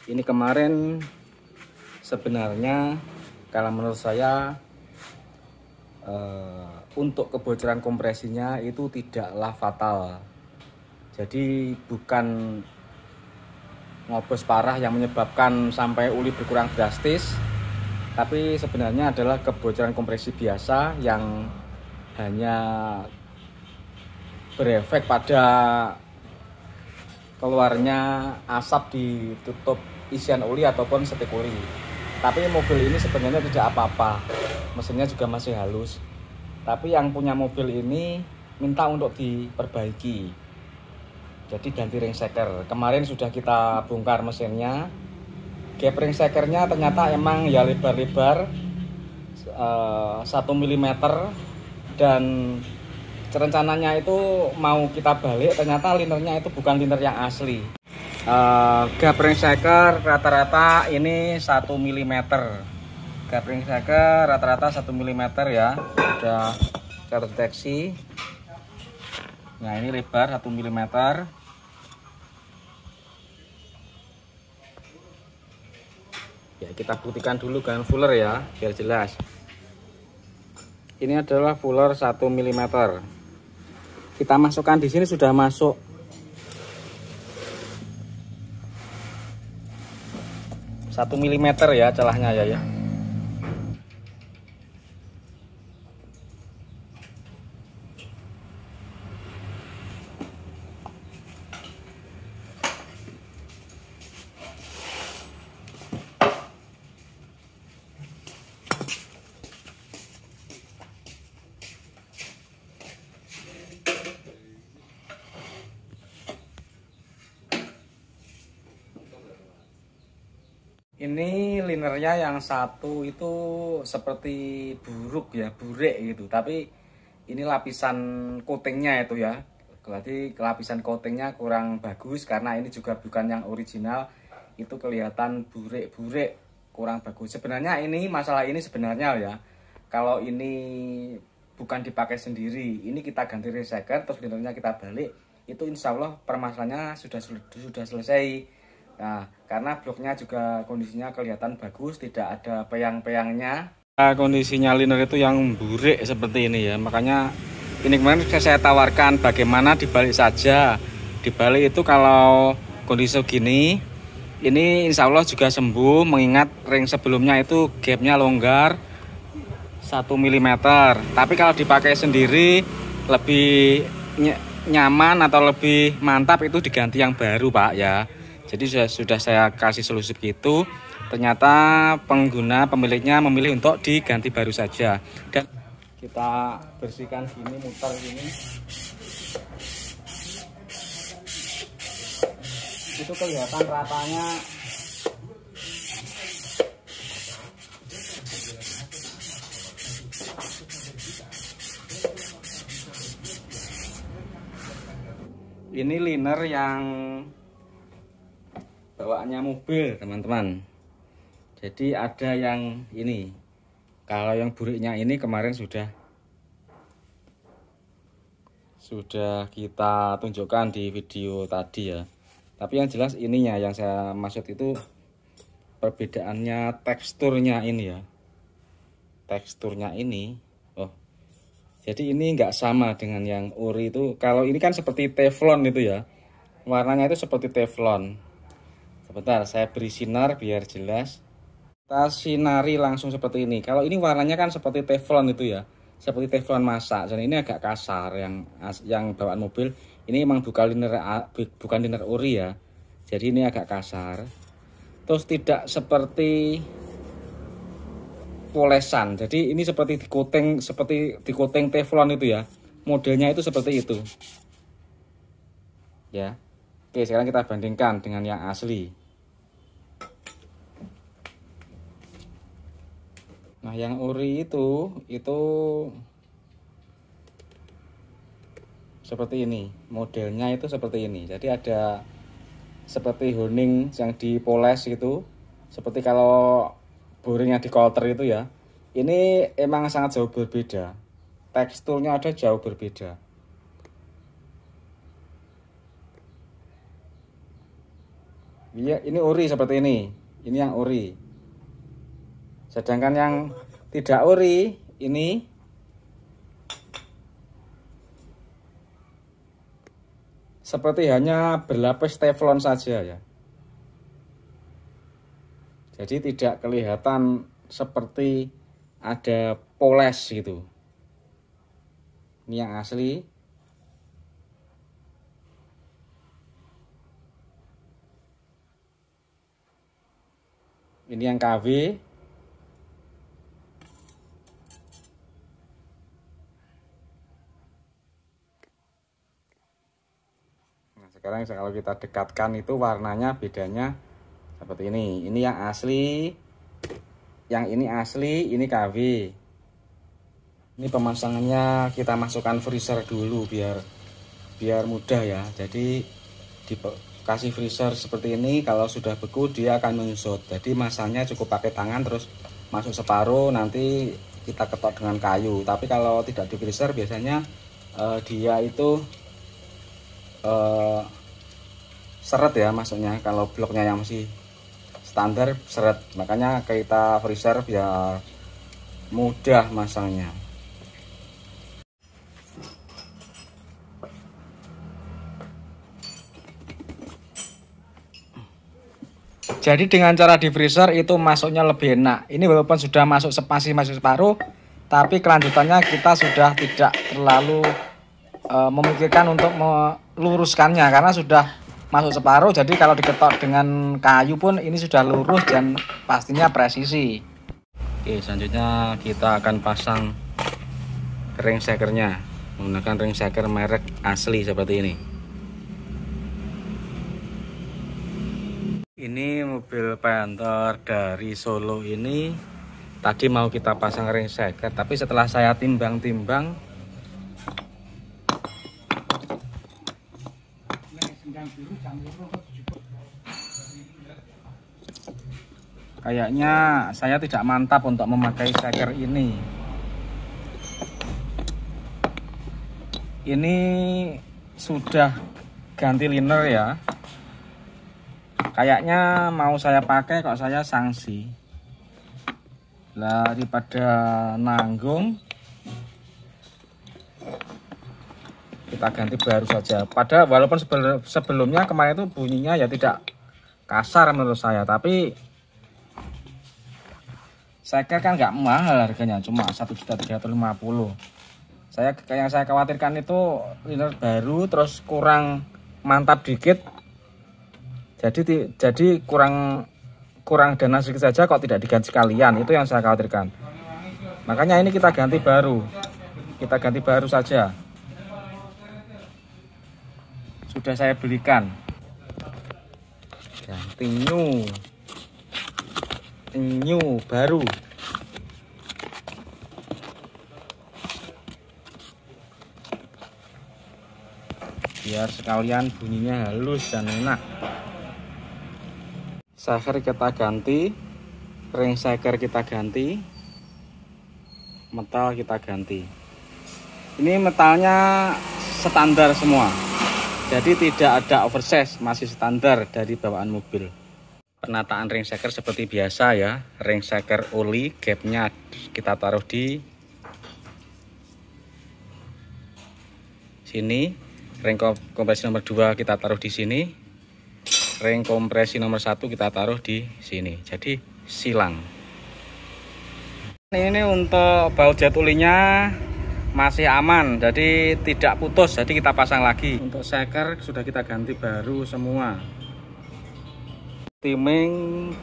Ini kemarin sebenarnya kalau menurut saya untuk kebocoran kompresinya itu tidaklah fatal. Jadi bukan ngobos parah yang menyebabkan sampai uli berkurang drastis, tapi sebenarnya adalah kebocoran kompresi biasa yang hanya berefek pada keluarnya asap di tutup isian oli ataupun setik oli. Tapi mobil ini sebenarnya tidak apa-apa, mesinnya juga masih halus. Tapi yang punya mobil ini minta untuk diperbaiki, jadi ganti ring shaker. Kemarin sudah kita bongkar mesinnya, gap ring shakernya ternyata emang ya lebar-lebar 1 mm, dan rencananya itu mau kita balik, ternyata linernya itu bukan liner yang asli. Gap ring shaker rata-rata ini 1 mm. Gap ring shaker rata-rata 1 mm ya, sudah terdeteksi. Nah ini lebar 1 mm. Ya kita buktikan dulu dengan fuller ya, biar jelas. Ini adalah fuller 1 mm. Kita masukkan di sini sudah masuk 1 mm ya celahnya ya. Ini linernya yang satu itu seperti buruk ya, burek gitu. Tapi ini lapisan coatingnya itu ya. Berarti lapisan coatingnya kurang bagus karena ini juga bukan yang original. Itu kelihatan burek-burek, kurang bagus. Sebenarnya ini masalah ini sebenarnya ya. Kalau ini bukan dipakai sendiri, ini kita ganti ring shaker terus linernya kita balik, itu insya Allah permasalahannya sudah selesai. Nah, karena bloknya juga kondisinya kelihatan bagus, tidak ada peyang-peyangnya. Kondisinya liner itu yang burek seperti ini ya, makanya ini kemarin saya tawarkan bagaimana dibalik saja. Dibalik itu kalau kondisi gini, ini insya Allah juga sembuh, mengingat ring sebelumnya itu gapnya longgar 1 mm. Tapi kalau dipakai sendiri lebih nyaman atau lebih mantap itu diganti yang baru Pak ya. Jadi sudah saya kasih solusi gitu, ternyata pemiliknya memilih untuk diganti baru saja. Dan kita bersihkan gini, muter gini, itu kelihatan ratanya ini liner yang bawaannya mobil teman-teman. Jadi ada yang ini, kalau yang buriknya ini kemarin sudah kita tunjukkan di video tadi ya. Tapi yang jelas ininya yang saya maksud itu perbedaannya teksturnya ini ya. Teksturnya ini, oh jadi ini nggak sama dengan yang ori itu. Kalau ini kan seperti teflon itu ya, warnanya itu seperti teflon. Sebentar, saya beri sinar biar jelas. Kita sinari langsung seperti ini. Kalau ini warnanya kan seperti teflon itu ya, seperti teflon masak. Dan ini agak kasar yang bawaan mobil. Ini emang bukan liner ori ya. Jadi ini agak kasar. Terus tidak seperti polesan. Jadi ini seperti di coating teflon itu ya. Modelnya itu seperti itu. Ya. Oke, sekarang kita bandingkan dengan yang asli. Nah, yang ori itu seperti ini. Modelnya itu seperti ini. Jadi ada seperti honing yang dipoles gitu. Seperti kalau boringnya di coulter itu ya. Ini emang sangat jauh berbeda. Teksturnya ada jauh berbeda. Iya, ini ori seperti ini. Ini yang ori. Sedangkan yang tidak ori ini seperti hanya berlapis teflon saja ya. Jadi tidak kelihatan seperti ada poles gitu. Ini yang asli. Ini yang KW. Nah, sekarang kalau kita dekatkan itu warnanya bedanya seperti ini. Ini yang asli. Yang ini asli, ini KW. Ini pemasangannya kita masukkan freezer dulu biar mudah ya. Jadi dikasih freezer seperti ini, kalau sudah beku dia akan menyusut. Jadi masanya cukup pakai tangan terus masuk separuh, nanti kita ketok dengan kayu. Tapi kalau tidak di freezer biasanya dia itu seret ya masuknya. Kalau bloknya yang masih standar seret, makanya kita freezer biar mudah masangnya. Jadi dengan cara di freezer itu masuknya lebih enak. Ini walaupun sudah masuk masuk separuh, tapi kelanjutannya kita sudah tidak terlalu memikirkan untuk meluruskannya karena sudah masuk separuh. Jadi kalau diketok dengan kayu pun ini sudah lurus dan pastinya presisi. Oke, selanjutnya kita akan pasang ring shakernya menggunakan ring shaker merek asli seperti ini. Ini mobil Panther dari Solo ini tadi mau kita pasang ring shaker, tapi setelah saya timbang-timbang kayaknya saya tidak mantap untuk memakai shaker ini. Ini sudah ganti liner ya. Kayaknya mau saya pakai kok saya sanksi. Daripada nanggung, kita ganti baru saja. Padahal walaupun sebelumnya kemarin itu bunyinya ya tidak kasar menurut saya, tapi shaker kan nggak mahal harganya, cuma 1.350.000. Yang saya khawatirkan itu liner baru terus kurang mantap dikit. Jadi kurang dana sedikit saja kok tidak diganti sekalian, itu yang saya khawatirkan. Makanya ini kita ganti baru saja. Sudah saya belikan, ganti new baru. Biar sekalian bunyinya halus dan enak. Shaker kita ganti, ring shaker kita ganti, metal kita ganti. Ini metalnya standar semua, jadi tidak ada oversize, masih standar dari bawaan mobil. Penataan ring shaker seperti biasa ya, ring shaker oli, gapnya kita taruh di sini, ring kompresi nomor 2 kita taruh di sini, ring kompresi nomor 1 kita taruh di sini, jadi silang. Ini untuk baut jet olinya masih aman, jadi tidak putus, jadi kita pasang lagi. Untuk shaker sudah kita ganti baru semua. Timing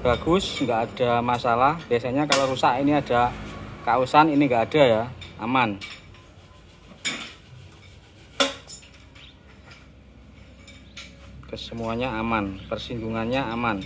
bagus, nggak ada masalah. Biasanya kalau rusak ini ada kausan, ini nggak ada ya, aman. Kesemuanya aman, persinggungannya aman.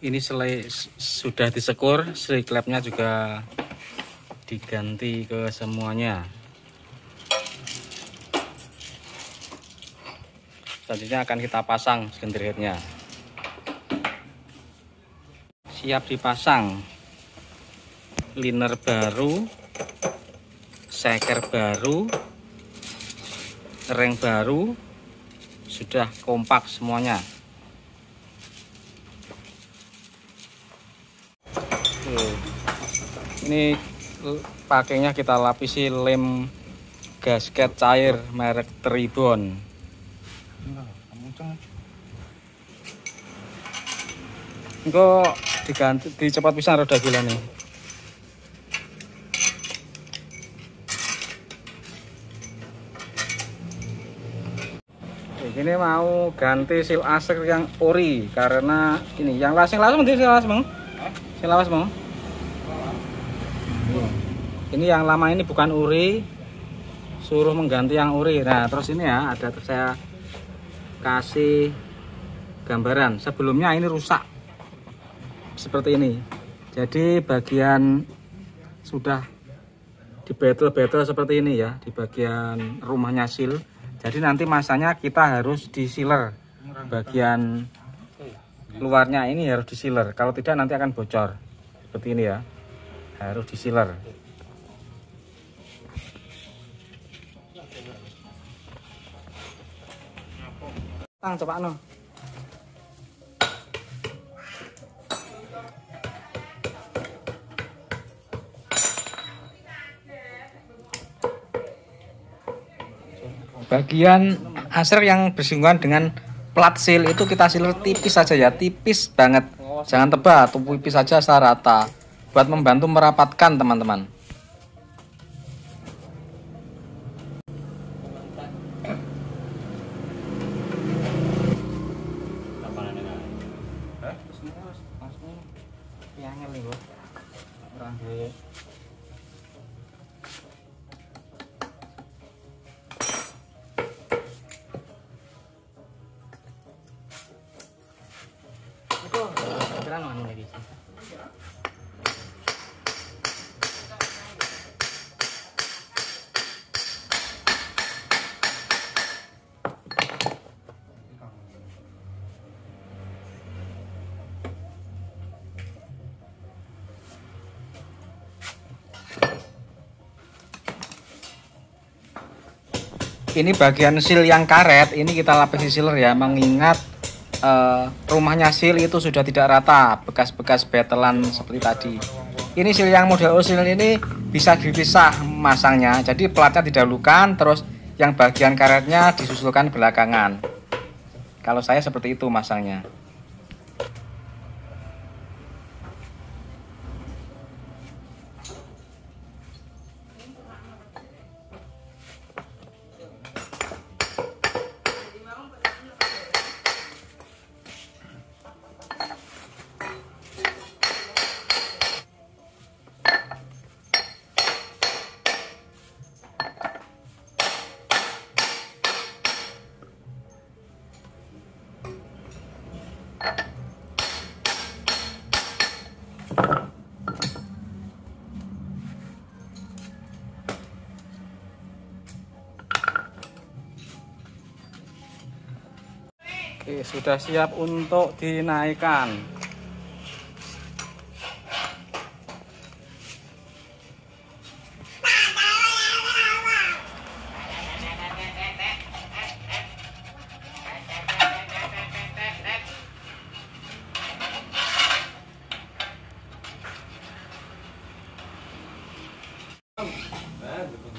Ini sudah disekur, seri klepnya juga diganti ke semuanya. Selanjutnya akan kita pasang silinder headnya. siap dipasang. Liner baru, seker baru, reng baru, sudah kompak semuanya. Ini pakainya kita lapisi lem gasket cair merek Tribon. Engko diganti, dicepat pisan roda gila nih. Ini mau ganti sil aser yang ori karena ini yang lawas nanti lawas bang, lawas bang. Ini yang lama ini bukan ori, suruh mengganti yang ori. Nah terus ini ya ada saya kasih gambaran sebelumnya ini rusak seperti ini. Jadi bagian sudah dibetel-betel seperti ini ya di bagian rumahnya sil. Jadi nanti masanya kita harus disiler, bagian luarnya ini harus disiler. Kalau tidak nanti akan bocor seperti ini ya, harus disiler. Tang coba no. Bagian aser yang bersinggungan dengan plat seal itu kita sealer tipis saja ya, tipis banget, jangan tebal, tipis saja secara rata buat membantu merapatkan teman-teman. Ini bagian seal yang karet, ini kita lapisi sealer ya, mengingat rumahnya seal itu sudah tidak rata, bekas-bekas betelan seperti tadi. Ini seal yang model seal ini bisa dipisah masangnya, jadi platnya didahulukan, terus yang bagian karetnya disusulkan belakangan. Kalau saya seperti itu masangnya. Oke, sudah siap untuk dinaikkan.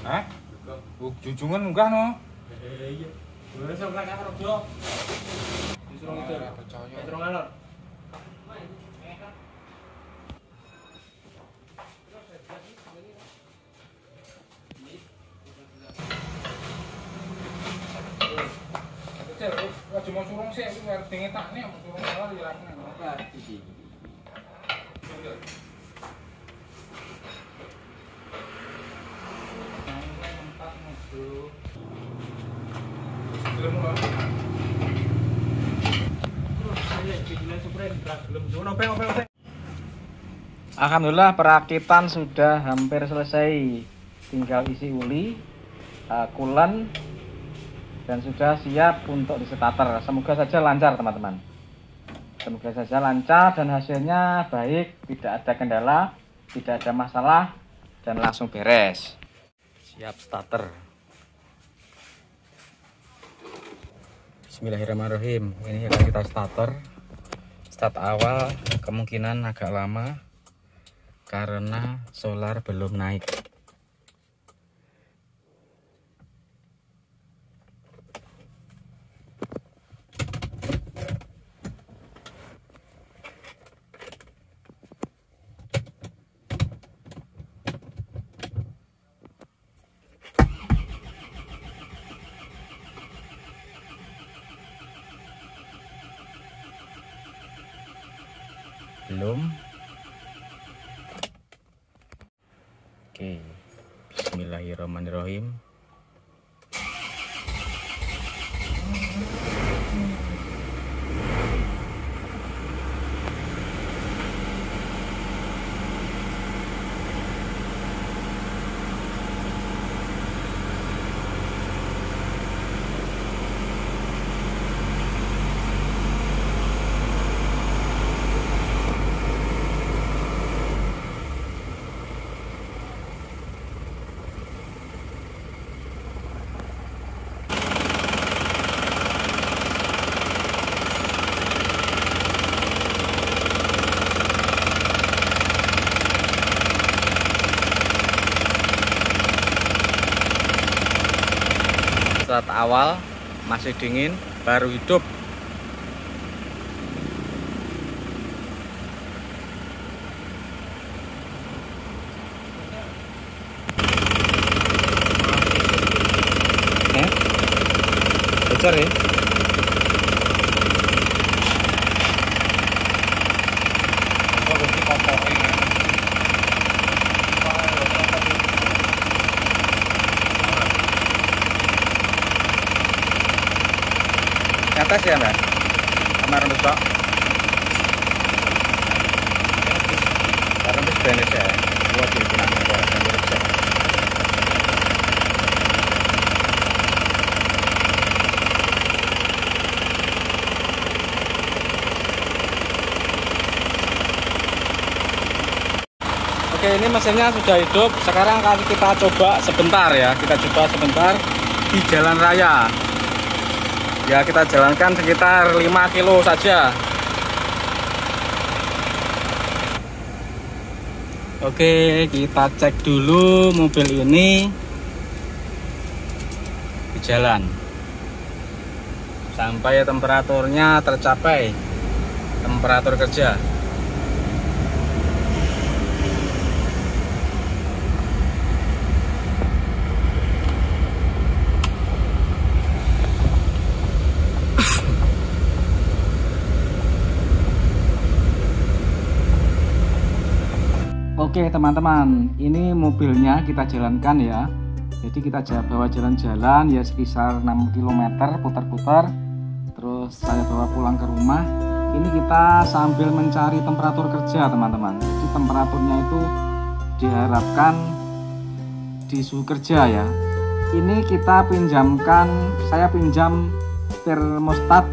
Hah? Jujungan enggak no? Iya. Wes ora karo do. Disuruh itu. Petro ngalor. Cuma surung sih, ngerti tak nih, surung ngalor di lapangan. Apa? Alhamdulillah perakitan sudah hampir selesai, tinggal isi uli, coolant, dan sudah siap untuk disetater. Semoga saja lancar teman-teman. Semoga saja lancar dan hasilnya baik, tidak ada kendala, tidak ada masalah, dan langsung beres. Siap starter. Bismillahirrahmanirrahim. Ini akan kita starter. Start awal kemungkinan agak lama karena solar belum naik. Belum. Oke, bismillahirrahmanirrahim. Saat awal masih dingin, baru hidup. Bocor ya. Atas ya mbak, kamar besok karena bis beres ya, buat digunakan buat yang beres. Oke, ini mesinnya sudah hidup. Sekarang akan kita coba sebentar ya, kita coba sebentar di jalan raya. Ya, kita jalankan sekitar 5 kilo saja. Oke, kita cek dulu mobil ini di jalan sampai temperaturnya tercapai temperatur kerja. Oke teman-teman, ini mobilnya kita jalankan ya. Jadi kita bawa jalan-jalan ya sekitar 6 km putar-putar. Terus saya bawa pulang ke rumah. Ini kita sambil mencari temperatur kerja teman-teman. Jadi temperaturnya itu diharapkan di suhu kerja ya. Ini kita pinjamkan, saya pinjam termostat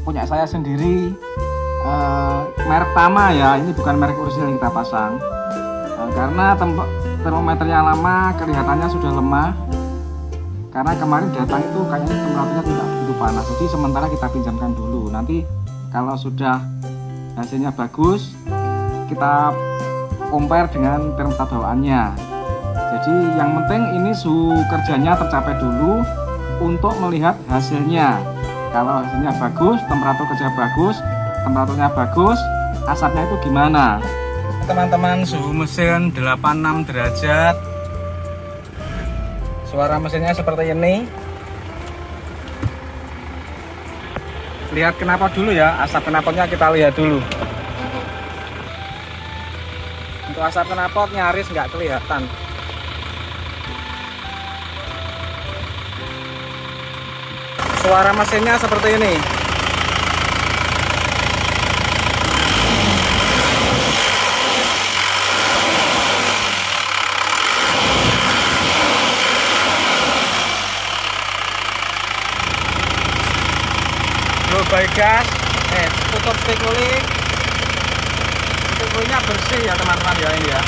punya saya sendiri, merek Tama ya. Ini bukan merek original yang kita pasang. Karena termometernya lama, kelihatannya sudah lemah. Karena kemarin datang itu kayaknya temperaturnya tidak begitu panas. Jadi sementara kita pinjamkan dulu. Nanti kalau sudah hasilnya bagus, kita compare dengan termostat bawaannya. Jadi yang penting ini suhu kerjanya tercapai dulu untuk melihat hasilnya. Kalau hasilnya bagus, temperatur kerja bagus, temperaturnya bagus, asapnya itu gimana? Teman-teman, suhu mesin 86 derajat. Suara mesinnya seperti ini. Lihat knalpot dulu ya, asap knalpotnya kita lihat dulu. Untuk asap knalpot nyaris nggak kelihatan. Suara mesinnya seperti ini. Baik gas, tutup stick oli. Stick olinya bersih ya teman-teman ya ini ya.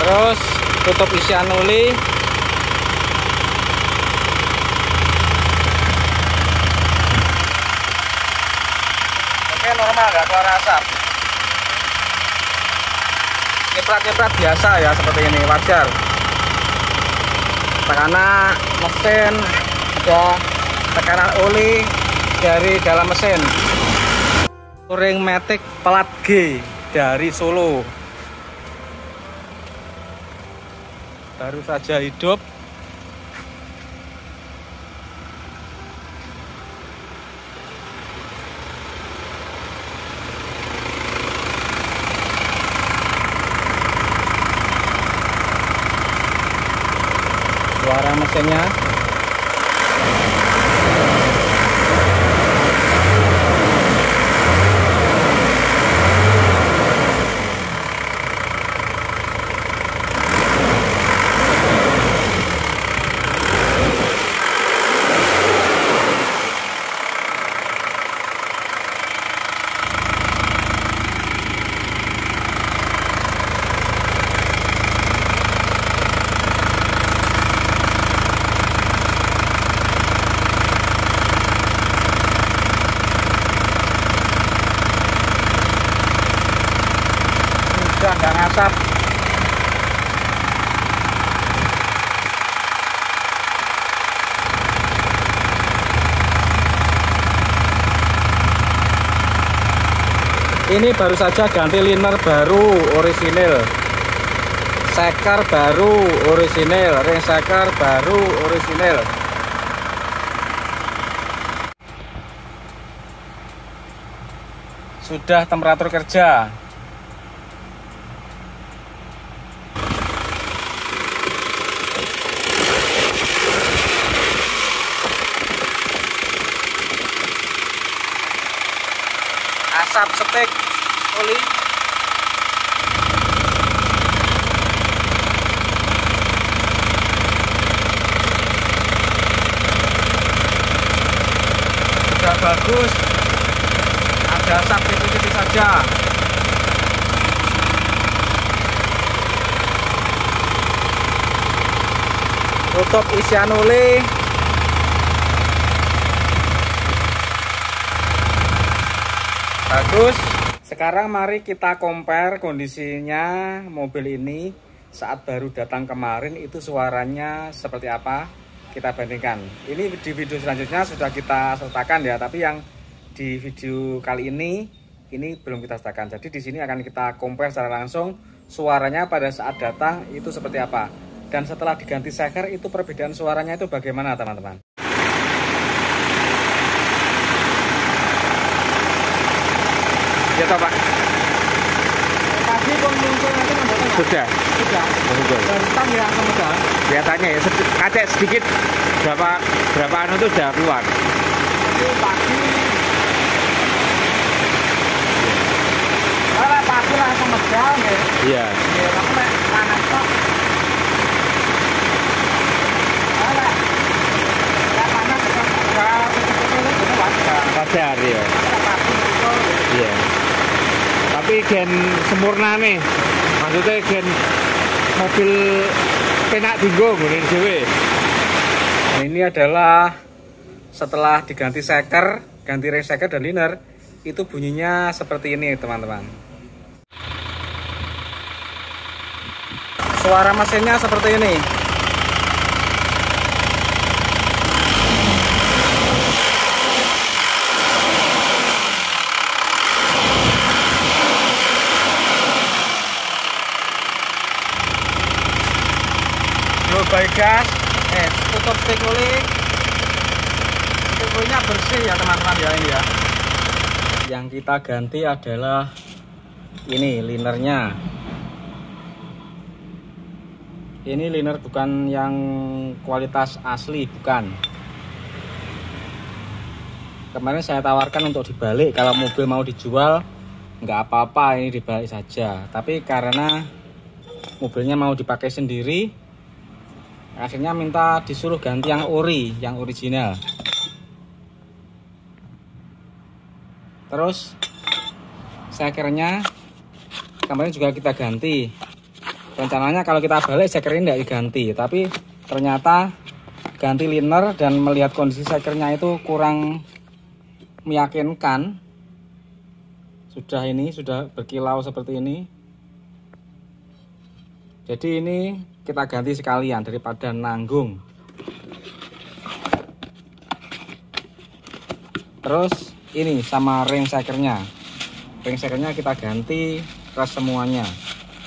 Terus tutup isian oli. Oke, normal, nggak keluar asap. Nyiprat-nyiprat biasa ya, seperti ini, wajar. Tekanan mesin, ada tekanan oli dari dalam mesin. Touring Matic plat G dari Solo. Baru saja hidup. Suara mesinnya. Sudah nggak ngasap. Ini baru saja ganti liner baru orisinil, seker baru orisinil, ring seker baru orisinil. Sudah temperatur kerja. Asap setik oli. Sudah bagus. Ada asap tipis-tipis saja. Tutup isian oli. Bagus. Sekarang mari kita compare kondisinya mobil ini saat baru datang kemarin itu suaranya seperti apa, kita bandingkan. Ini di video selanjutnya sudah kita sertakan ya, tapi yang di video kali ini belum kita sertakan. Jadi di sini akan kita compare secara langsung suaranya pada saat datang itu seperti apa, dan setelah diganti seker itu perbedaan suaranya itu bagaimana teman-teman. Ya toh Pak. Tadi pengunjung itu mendatang. Sudah. Tentang ya kemudian. Kelihatannya ya kaca sedikit berapa anu itu sudah keluar. Itu pagi. Kalau pagi langsung medang ya. Iya. Ya tapi panas kok. Kalau panas itu wajar ya. Iya. Tapi gen sempurna nih, maksudnya gen mobil penak dinggo ngene dhewe. Nah, ini adalah setelah diganti seker, ganti ring seker dan liner, itu bunyinya seperti ini teman-teman. Suara mesinnya seperti ini. Baik gas, tutup stick oli. Stick olinya bersih ya teman-teman ya ini ya. Yang kita ganti adalah ini linernya. Ini liner bukan yang kualitas asli, bukan. Kemarin saya tawarkan untuk dibalik, kalau mobil mau dijual nggak apa-apa, ini dibalik saja. Tapi karena mobilnya mau dipakai sendiri, akhirnya minta disuruh ganti yang ori, yang original. Terus sekernya kemarin juga kita ganti. Rencananya kalau kita balik sekernya tidak diganti, tapi ternyata ganti liner dan melihat kondisi sekernya itu kurang meyakinkan. Sudah berkilau seperti ini. Jadi ini kita ganti sekalian daripada nanggung. Terus ini sama ring sekernya. Ring sekernya kita ganti ke semuanya.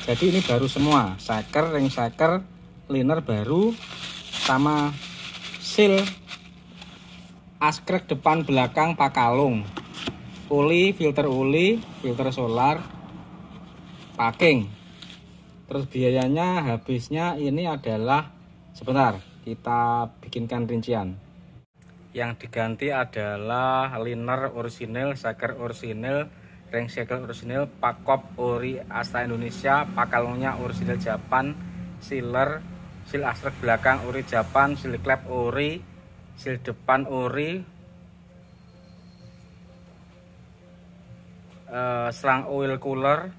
Jadi ini baru semua, seker, ring seker, liner baru, sama seal askrek depan belakang pakalung. Oli, filter solar, packing. Terus biayanya habisnya ini adalah, sebentar kita bikinkan rincian. Yang diganti adalah liner orisinil, seker orisinil, ring seker orisinil, pakop ori Asta Indonesia, pakalungnya orisinil Japan, seal asrek belakang ori Japan, seal klep ori, seal depan ori, selang oil cooler,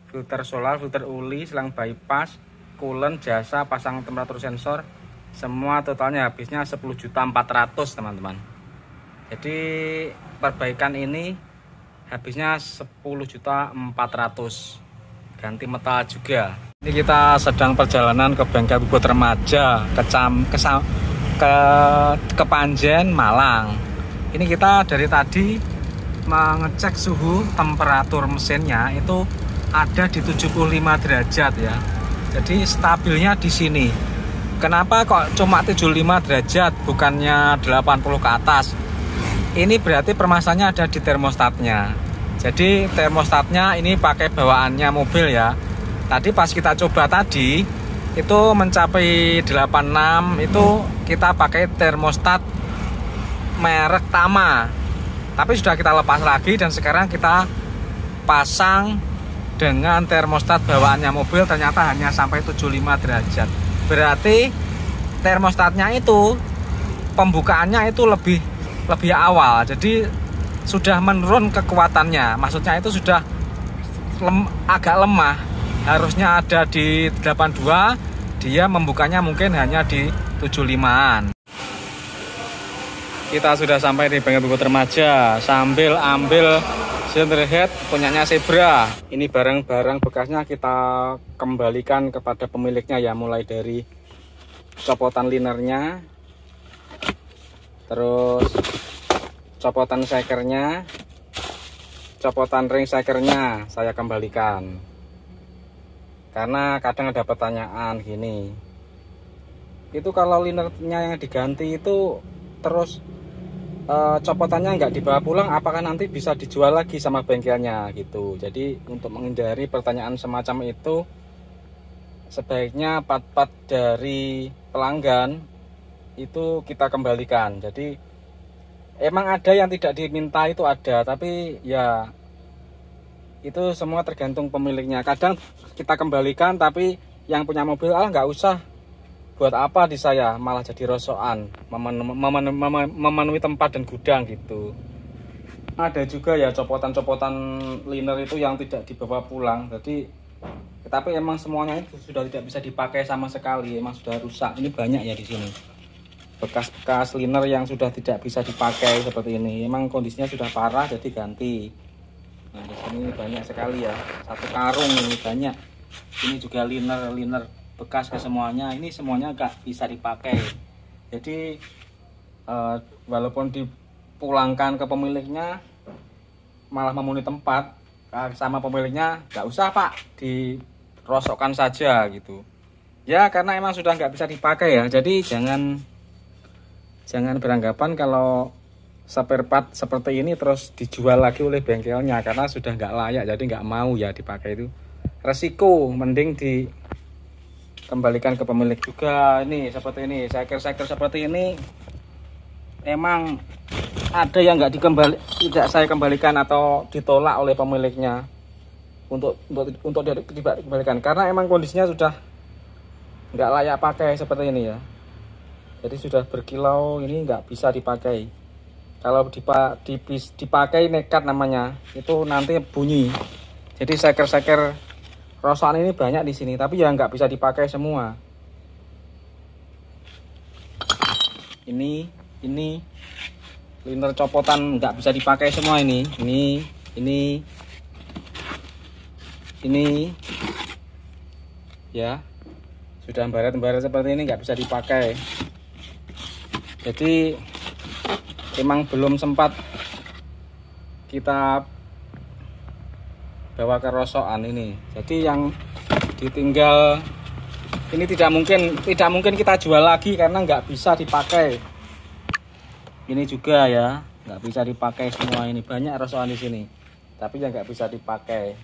filter solar, filter oli, selang bypass, coolant, jasa, pasang temperatur sensor, semua totalnya habisnya 10.400.000 teman-teman. Jadi perbaikan ini habisnya 10.400.000, ganti metal juga. Ini kita sedang perjalanan ke bengkel bubut remaja ke Panjen, Malang. Ini kita dari tadi mengecek suhu temperatur mesinnya itu ada di 75 derajat ya. Jadi stabilnya di sini. Kenapa kok cuma 75 derajat bukannya 80 ke atas? Ini berarti permasalahannya ada di termostatnya. Jadi termostatnya ini pakai bawaannya mobil ya. Tadi pas kita coba tadi itu mencapai 86, itu kita pakai termostat merek Tama. Tapi sudah kita lepas lagi dan sekarang kita pasang dengan termostat bawaannya mobil, ternyata hanya sampai 75 derajat. Berarti termostatnya itu pembukaannya itu lebih awal. Jadi sudah menurun kekuatannya. Maksudnya itu sudah agak lemah. Harusnya ada di 82, dia membukanya mungkin hanya di 75-an. Kita sudah sampai di bengkel bubut remaja sambil ambil cylinder head punyanya Zebra. Ini barang-barang bekasnya kita kembalikan kepada pemiliknya ya, mulai dari copotan linernya, terus copotan sekernya, copotan ring sekernya saya kembalikan. Karena kadang ada pertanyaan gini, itu kalau linernya yang diganti itu terus copotannya nggak dibawa pulang, apakah nanti bisa dijual lagi sama bengkelnya gitu. Jadi untuk menghindari pertanyaan semacam itu, sebaiknya part-part dari pelanggan itu kita kembalikan. Jadi emang ada yang tidak diminta, itu ada, tapi ya itu semua tergantung pemiliknya. Kadang kita kembalikan tapi yang punya mobil nggak usah, buat apa di saya, malah jadi rosokan, memenuhi tempat dan gudang gitu. Ada juga ya copotan-copotan liner itu yang tidak dibawa pulang. Jadi tapi emang semuanya itu sudah tidak bisa dipakai sama sekali, emang sudah rusak. Ini banyak ya di sini bekas-bekas liner yang sudah tidak bisa dipakai seperti ini. Emang kondisinya sudah parah, jadi ganti. Nah di sini banyak sekali ya, satu karung ini banyak. Ini juga liner bekas ke semuanya, ini semuanya nggak bisa dipakai. Jadi walaupun dipulangkan ke pemiliknya malah memenuhi tempat, sama pemiliknya nggak usah pak, dirosokkan saja gitu ya, karena emang sudah nggak bisa dipakai ya. Jadi jangan beranggapan kalau spare part seperti ini terus dijual lagi oleh bengkelnya, karena sudah nggak layak, jadi nggak mau ya dipakai. Itu resiko, mending dikembalikan ke pemilik juga. Ini seperti ini, seker seperti ini emang ada yang tidak saya kembalikan atau ditolak oleh pemiliknya. untuk dikembalikan karena emang kondisinya sudah nggak layak pakai seperti ini ya. Jadi sudah berkilau, ini nggak bisa dipakai. Kalau dipakai nekat namanya, itu nanti bunyi. Jadi seker-seker rosokan ini banyak di sini, tapi ya nggak bisa dipakai semua. Ini liner copotan nggak bisa dipakai semua ini ya sudah baret seperti ini nggak bisa dipakai. Jadi emang belum sempat kita bawa ke rosokan ini. Jadi yang ditinggal ini tidak mungkin kita jual lagi karena nggak bisa dipakai. Ini juga ya nggak bisa dipakai semua, ini banyak rosokan di sini tapi yang nggak bisa dipakai.